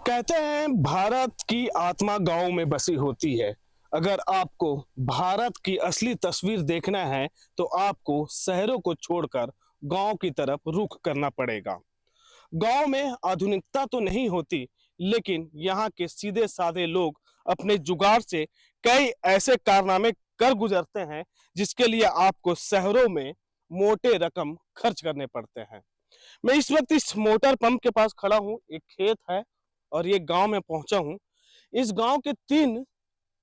कहते हैं भारत की आत्मा गांव में बसी होती है। अगर आपको भारत की असली तस्वीर देखना है तो आपको शहरों को छोड़कर गांव की तरफ रुख करना पड़ेगा। गांव में आधुनिकता तो नहीं होती, लेकिन यहाँ के सीधे साधे लोग अपने जुगाड़ से कई ऐसे कारनामे कर गुजरते हैं जिसके लिए आपको शहरों में मोटे रकम खर्च करने पड़ते हैं। मैं इस वक्त इस मोटर पंप के पास खड़ा हूँ। एक खेत है और ये गांव में पहुंचा हूँ। इस गांव के 3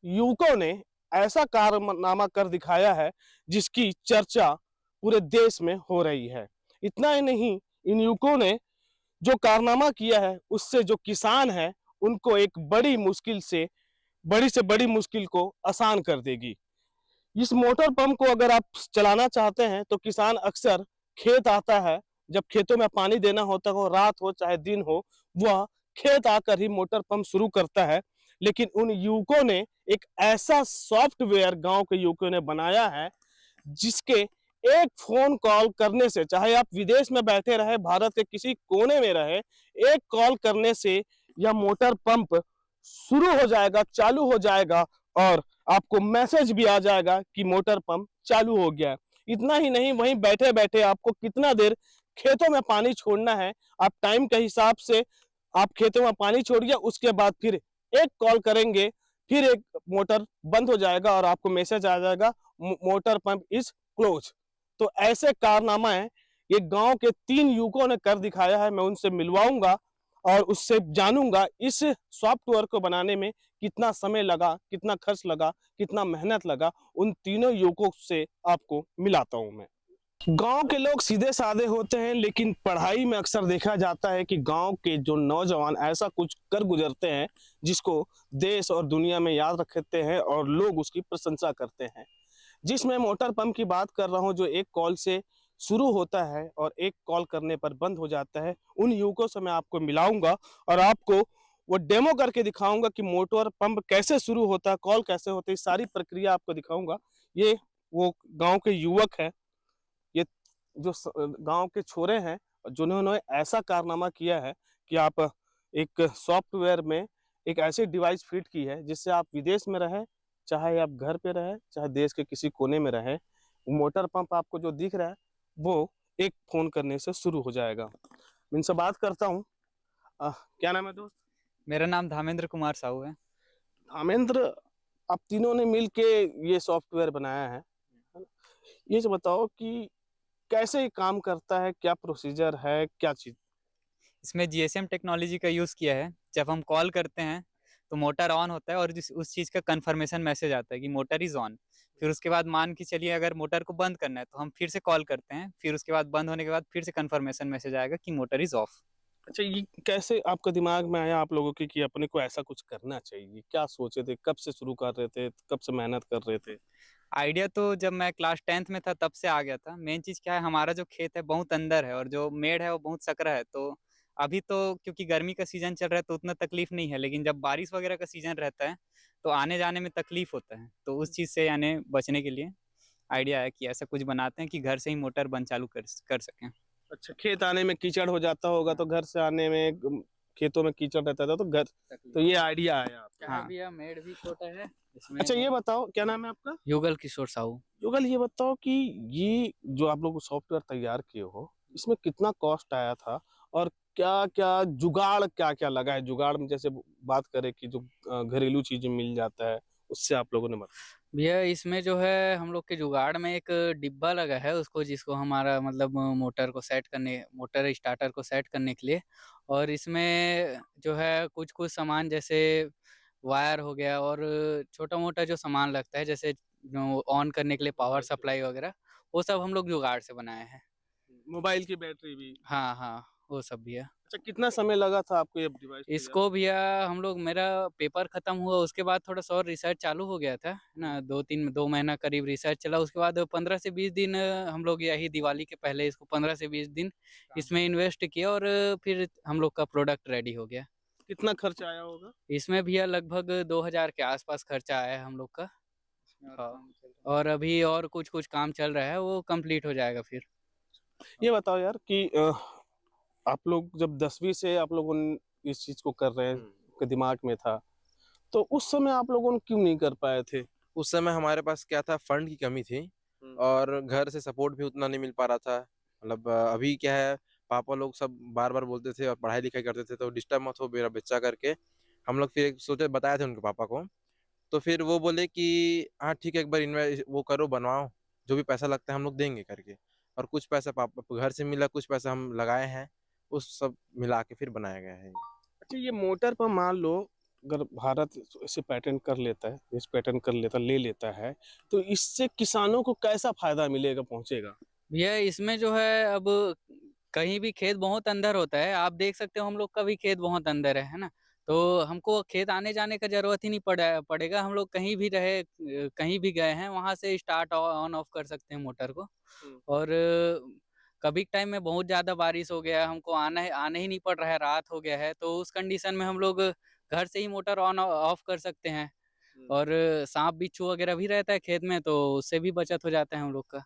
युवकों ने ऐसा कारनामा कर दिखाया है जिसकी चर्चा पूरे देश में हो रही है। इतना ही नहीं, इन युवकों ने जो कारनामा किया है उससे जो किसान है उनको एक बड़ी से बड़ी मुश्किल को आसान कर देगी। इस मोटर पंप को अगर आप चलाना चाहते हैं तो किसान अक्सर खेत आता है, जब खेतों में पानी देना होता हो, रात हो चाहे दिन हो, वह खेत आकर ही मोटर पंप शुरू करता है। लेकिन उन युवकों ने एक ऐसा सॉफ्टवेयर गांव के युवकों ने बनाया है जिसके एक फोन कॉल करने से, चाहे आप विदेश में बैठे रहे, भारत के किसी कोने में रहे, एक कॉल करने से यह मोटर पंप शुरू हो जाएगा, चालू हो जाएगा और आपको मैसेज भी आ जाएगा कि मोटर पंप चालू हो गया। इतना ही नहीं, वहीं बैठे बैठे आपको कितना देर खेतों में पानी छोड़ना है, आप टाइम के हिसाब से आप खेतों में पानी छोड़िए, उसके बाद फिर एक कॉल करेंगे, फिर एक मोटर बंद हो जाएगा और आपको मैसेज आ जाएगा मोटर पंप इज क्लोज। तो ऐसे कारनामा है ये गांव के 3 युवकों ने कर दिखाया है। मैं उनसे मिलवाऊंगा और उससे जानूंगा इस सॉफ्टवेयर को बनाने में कितना समय लगा, कितना खर्च लगा, कितना मेहनत लगा। उन तीनों युवकों से आपको मिलाता हूं मैं। गांव के लोग सीधे साधे होते हैं, लेकिन पढ़ाई में अक्सर देखा जाता है कि गांव के जो नौजवान ऐसा कुछ कर गुजरते हैं जिसको देश और दुनिया में याद रखते हैं और लोग उसकी प्रशंसा करते हैं। जिस मैं मोटर पंप की बात कर रहा हूं जो एक कॉल से शुरू होता है और एक कॉल करने पर बंद हो जाता है, उन युवकों से मैं आपको मिलाऊंगा और आपको वो डेमो करके दिखाऊंगा कि मोटर पंप कैसे शुरू होता है, कॉल कैसे होती है, सारी प्रक्रिया आपको दिखाऊंगा। ये वो गांव के युवक है, ये जो गांव के छोरे हैं जिन्होंने ऐसा कारनामा किया है कि आप एक सॉफ्टवेयर में एक ऐसी डिवाइस फिट की है जिससे आप विदेश में रहे, चाहे आप घर पे रहे, चाहे देश के किसी कोने में रहे, मोटर पंप आपको जो दिख रहा है वो एक फोन करने से शुरू हो जाएगा। मैं इनसे बात करता हूँ। क्या नाम है दोस्त? मेरा नाम धामेंद्र कुमार साहू है। धर्मेंद्र, आप तीनों ने मिलके ये सॉफ्टवेयर बनाया है ना? ये जो बताओ कि कैसे ये काम करता है, क्या प्रोसीजर है, क्या चीज? इसमें जीएसएम टेक्नोलॉजी का यूज़ किया है। जब हम कॉल करते हैं तो मोटर ऑन होता है और उस चीज़ का कंफर्मेशन मैसेज आता है कि मोटर इज़ ऑन। फिर उसके बाद मान के चलिए अगर मोटर को बंद करना है तो हम फिर से कॉल करते हैं, फिर उसके बाद बंद होने के बाद फिर से कंफर्मेशन मैसेज आएगा कि मोटर इज़ ऑफ। अच्छा, ये कैसे आपका दिमाग में आया आप लोगों के कि अपने को ऐसा कुछ करना चाहिए? क्या सोचे थे, कब से शुरू कर रहे थे, कब से मेहनत कर रहे थे? आइडिया तो जब मैं क्लास 10th में था तब से आ गया था। मेन चीज़ क्या है, हमारा जो खेत है बहुत अंदर है और जो मेड़ है वो बहुत सकरा है। तो अभी तो क्योंकि गर्मी का सीज़न चल रहा है तो उतना तकलीफ नहीं है, लेकिन जब बारिश वगैरह का सीज़न रहता है तो आने-जाने में तकलीफ होता है। तो उस चीज़ से यानी बचने के लिए आइडिया है कि ऐसा कुछ बनाते हैं कि घर से ही मोटर बंद चालू कर सकें। अच्छा, खेत आने में कीचड़ हो जाता होगा तो घर से आने में खेतों में कीचड़ रहता था तो घर, तो ये आइडिया आया आपका? हाँ। भैया मेड़ भी छोटा है इसमें। अच्छा, ये बताओ क्या नाम है आपका? युगल किशोर साहू। युगल, ये बताओ कि ये जो आप लोग सॉफ्टवेयर तैयार किए हो इसमें कितना कॉस्ट आया था और क्या क्या जुगाड़ क्या क्या लगा है? जुगाड़ में जैसे बात करें कि जो घरेलू चीजें मिल जाता है उससे आप लोगों ने भैया इसमें जो है हम लोग के जुगाड़ में एक डिब्बा लगा है उसको, जिसको हमारा मतलब मोटर स्टार्टर को सेट करने के लिए। और इसमें जो है कुछ कुछ सामान जैसे वायर हो गया और छोटा मोटा जो सामान लगता है जैसे ऑन करने के लिए पावर सप्लाई वगैरह, वो सब हम लोग जुगाड़ से बनाए हैं। मोबाइल की बैटरी भी? हाँ हाँ, वो सब भी है। अच्छा, कितना समय लगा था आपको ये डिवाइस तैयार? इसको भैया हम लोग, मेरा पेपर खत्म हुआ उसके बाद थोड़ा सा और रिसर्च चालू हो गया था ना, 2 महीना करीब रिसर्च चला। उसके बाद 15 से 20 दिन हम लोग यही दिवाली के पहले इसको 15 से 20 दिन इसमें इन्वेस्ट किया और फिर हम लोग का प्रोडक्ट रेडी हो गया। कितना खर्च आया होगा? इसमें भैया लगभग 2000 के आसपास खर्चा आया है हम लोग का। हाँ, और अभी और कुछ कुछ काम चल रहा है, वो कंप्लीट हो जाएगा फिर। ये बताओ यार कि आप लोग जब 10वीं से आप लोगों इस चीज को कर रहे हैं, आपके दिमाग में था, तो उस समय आप लोगों ने क्यों नहीं कर पाए थे? उस समय हमारे पास क्या था, फंड की कमी थी और घर से सपोर्ट भी उतना नहीं मिल पा रहा था। मतलब अभी क्या है, पापा लोग सब बार बार बोलते थे और पढ़ाई लिखाई करते थे, तो डिस्टर्ब मत हो मेरा बच्चा करके हम लोग फिर सोचे, बताए थे उनके पापा को। तो फिर वो बोले कि हाँ ठीक है, एक बार इन्वेस्ट वो करो, बनवाओ, जो भी पैसा लगता है हम लोग देंगे करके। और कुछ पैसा पापा घर से मिला, कुछ पैसा हम लगाए हैं, उस सब मिला के फिर बनाया गया है। अच्छा, ये मोटर पर मान लो अगर भारत इसे पैटेंट कर लेता है, इस पैटेंट कर लेता ले लेता है, तो इससे किसानों को कैसा फायदा मिलेगा, पहुंचेगा? भैया इसमें जो है अब कहीं भी खेत बहुत अंदर होता है, आप देख सकते हो हम लोग का भी खेत बहुत अंदर है ना? तो हमको खेत आने जाने का ज़रूरत ही नहीं पड़ेगा, हम लोग कहीं भी रहे कहीं भी गए हैं वहाँ से स्टार्ट ऑन ऑफ कर सकते हैं मोटर को। और कभी टाइम में बहुत ज़्यादा बारिश हो गया, हमको आने ही नहीं पड़ रहा है, रात हो गया है, तो उस कंडीशन में हम लोग घर से ही मोटर ऑन ऑफ कर सकते हैं। और साँप बिच्छू वगैरह भी रहता है खेत में, तो उससे भी बचत हो जाता है हम लोग का।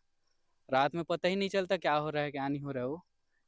रात में पता ही नहीं चलता क्या हो रहा है, क्या नहीं हो रहा है वो,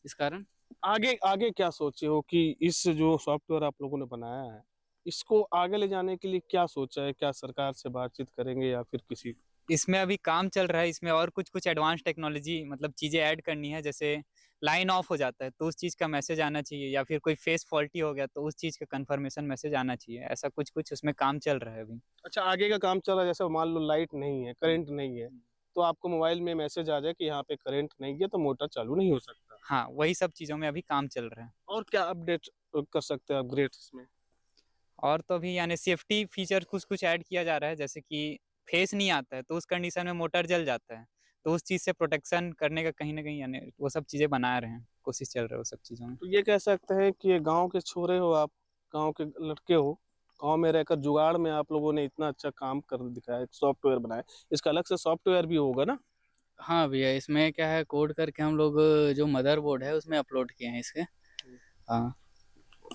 इस कारण। आगे आगे क्या सोचे हो कि इस जो सॉफ्टवेयर आप लोगों ने बनाया है, इसको आगे ले जाने के लिए क्या सोचा है? क्या सरकार से बातचीत करेंगे या फिर किसी? इसमें अभी काम चल रहा है, इसमें और कुछ एडवांस टेक्नोलॉजी मतलब चीज़ें ऐड करनी है, जैसे लाइन ऑफ हो जाता है तो उस चीज़ का मैसेज आना चाहिए, या फिर कोई फेस फॉल्टी हो गया तो उस चीज़ का कंफर्मेशन मैसेज आना चाहिए। ऐसा कुछ उसमें काम चल रहा है अभी। अच्छा, आगे का काम चल रहा है, जैसे मान लो लाइट नहीं है, करंट नहीं है, तो आपको मोबाइल में मैसेज आ जाए कि यहाँ पे करंट नहीं है, तो मोटर चालू नहीं हो सकता। हाँ, वही सब चीज़ों में अभी काम चल रहा है। और क्या अपडेट कर सकते हैं, अपग्रेड इसमें? और तो अभी यानी सेफ्टी फीचर कुछ ऐड किया जा रहा है, जैसे कि फेस नहीं आता है तो उस कंडीशन में मोटर जल जाता है, तो उस चीज़ से प्रोटेक्शन करने का कहीं ना कहीं यानी वो सब चीज़ें बना रहे हैं, कोशिश चल रहा है वो सब चीज़ों में। तो ये कह सकते हैं कि ये गांव के छोरे हो आप, गांव के लड़के हो, गांव में रहकर जुगाड़ में आप लोगों ने इतना अच्छा काम कर दिखाया, एक सॉफ्टवेयर बनाया, इसका अलग से सॉफ्टवेयर भी होगा ना? हाँ भैया, इसमें क्या है, कोड करके हम लोग जो मदरबोर्ड है उसमें अपलोड किए हैं इसके। हाँ।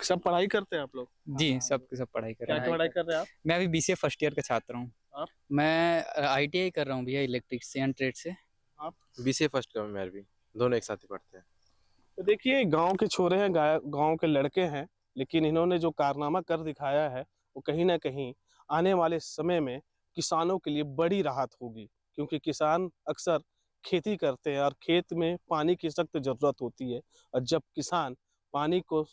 सब पढ़ाई करते हैं आप लोग? जी, सब पढ़ाई कर क्या रहे हैं। क्या पढ़ाई कर रहे हैं आप? मैं अभी बीसीए फर्स्ट ईयर का छात्र हूँ। मैं आईटीआई कर रहा हूँ भैया, इलेक्ट्रिशियन ट्रेड से। बीसीए फर्स्ट का मैं भी, दोनों एक साथ ही पढ़ते हैं। तो देखिए, गांव के छोरे हैं, गांव के लड़के हैं, लेकिन इन्होंने जो कारनामा कर दिखाया है वो कहीं ना कहीं आने वाले समय में किसानों के लिए बड़ी राहत होगी, क्योंकि किसान अक्सर खेती करते हैं और खेत में पानी की सख्त ज़रूरत होती है, और जब किसान पानी को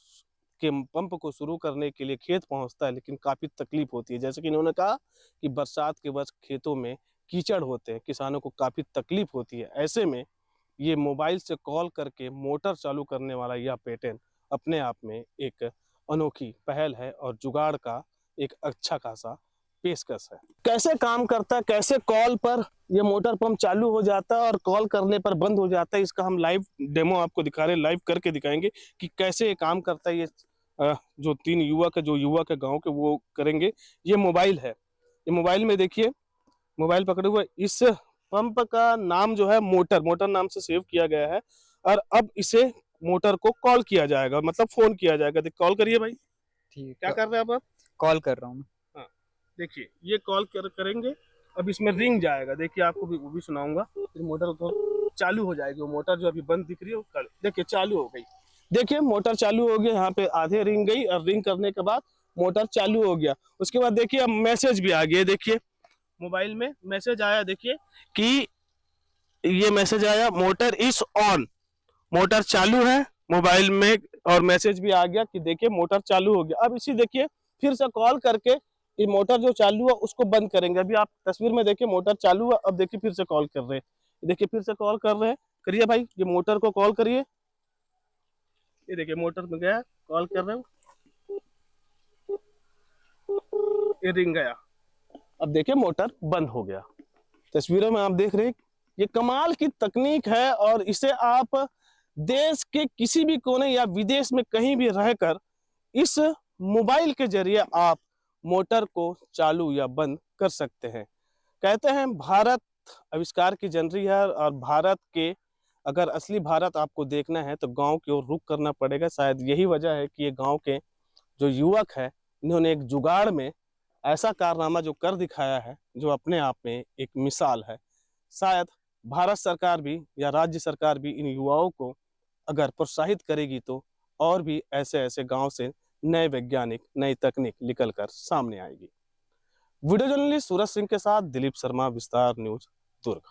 के पंप को शुरू करने के लिए खेत पहुंचता है, लेकिन काफ़ी तकलीफ होती है। जैसे कि इन्होंने कहा कि बरसात के वक्त खेतों में कीचड़ होते हैं, किसानों को काफ़ी तकलीफ होती है। ऐसे में ये मोबाइल से कॉल करके मोटर चालू करने वाला यह पैटर्न अपने आप में एक अनोखी पहल है और जुगाड़ का एक अच्छा खासा पेशकश है। कैसे काम करता है, कैसे कॉल पर ये मोटर पंप चालू हो जाता है और कॉल करने पर बंद हो जाता है, इसका हम लाइव डेमो आपको दिखा रहे हैं, लाइव करके दिखाएंगे कि कैसे ये काम करता है। ये जो तीन युवक है गाँव के, वो करेंगे। ये मोबाइल है, ये मोबाइल में देखिए, मोबाइल पकड़े हुए, इस पंप का नाम जो है मोटर नाम से सेव किया गया है, और अब इसे मोटर को कॉल किया जाएगा, मतलब फोन किया जाएगा। कॉल करिए भाई। ठीक क्या है, कर रहे हैं आप? कॉल कर रहा हूँ। हाँ, देखिए ये कॉल करेंगे, अब इसमें रिंग जाएगा। देखिए आपको भी वो भी सुनाऊंगा, फिर मोटर तो चालू हो जाएगी। वो मोटर जो अभी बंद दिख रही है वो देखिए चालू हो गई। देखिए मोटर चालू हो गया, यहाँ पे आधे रिंग गई और रिंग करने के बाद मोटर चालू हो गया। उसके बाद देखिए अब मैसेज भी आ गया, देखिए मोबाइल में मैसेज आया, देखिए कि ये मैसेज आया, मोटर इज ऑन, मोटर चालू है मोबाइल में, और मैसेज भी आ गया कि देखिए मोटर चालू हो गया। अब इसी देखिए फिर से कॉल करके ये मोटर जो चालू है उसको बंद करेंगे। अभी आप तस्वीर में देखिए मोटर चालू है, अब देखिए फिर से कॉल कर रहे हैं, देखिए फिर से कॉल कर रहे हैं। करिए भाई, ये मोटर को कॉल करिए। ये देखिए मोटर में गया, कॉल कर रहे हो, ये रिंग गया, अब देखिए मोटर बंद हो गया। तस्वीरों में आप देख रहे हैं, ये कमाल की तकनीक है, और इसे आप देश के किसी भी कोने या विदेश में कहीं भी रहकर इस मोबाइल के जरिए आप मोटर को चालू या बंद कर सकते हैं। कहते हैं भारत आविष्कार की जननी है, और भारत के अगर असली भारत आपको देखना है तो गांव की ओर रुख करना पड़ेगा। शायद यही वजह है कि ये गांव के जो युवक है, इन्होंने एक जुगाड़ में ऐसा कारनामा जो कर दिखाया है, जो अपने आप में एक मिसाल है। शायद भारत सरकार भी या राज्य सरकार भी इन युवाओं को अगर प्रोत्साहित करेगी तो और भी ऐसे ऐसे गांव से नए वैज्ञानिक नई तकनीक निकल कर सामने आएगी। वीडियो जर्नलिस्ट सूरज सिंह के साथ दिलीप शर्मा, विस्तार न्यूज, दुर्ग।